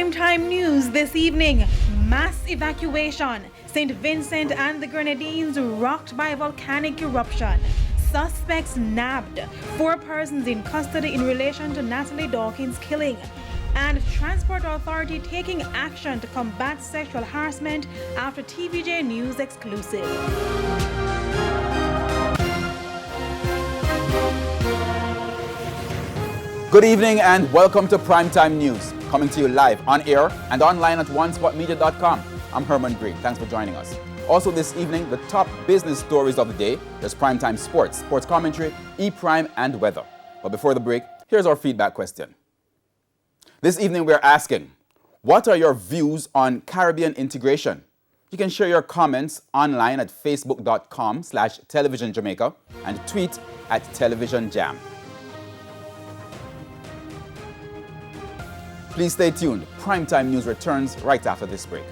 Primetime news this evening. Mass evacuation. St. Vincent and the Grenadines rocked by volcanic eruption. Suspects nabbed. 4 persons in custody in relation to Natalie Dawkins' killing. And Transport Authority taking action to combat sexual harassment after TVJ News exclusive. Good evening and welcome to Primetime News, coming to you live on air and online at onespotmedia.com. I'm Herman Green. Thanks for joining us. Also this evening, the top business stories of the day. There's Primetime Sports, sports commentary, E-Prime, and weather. But before the break, here's our feedback question. This evening we're asking, what are your views on Caribbean integration? You can share your comments online at facebook.com/televisionjamaica and tweet at televisionjam. Please stay tuned. Primetime News returns right after this break.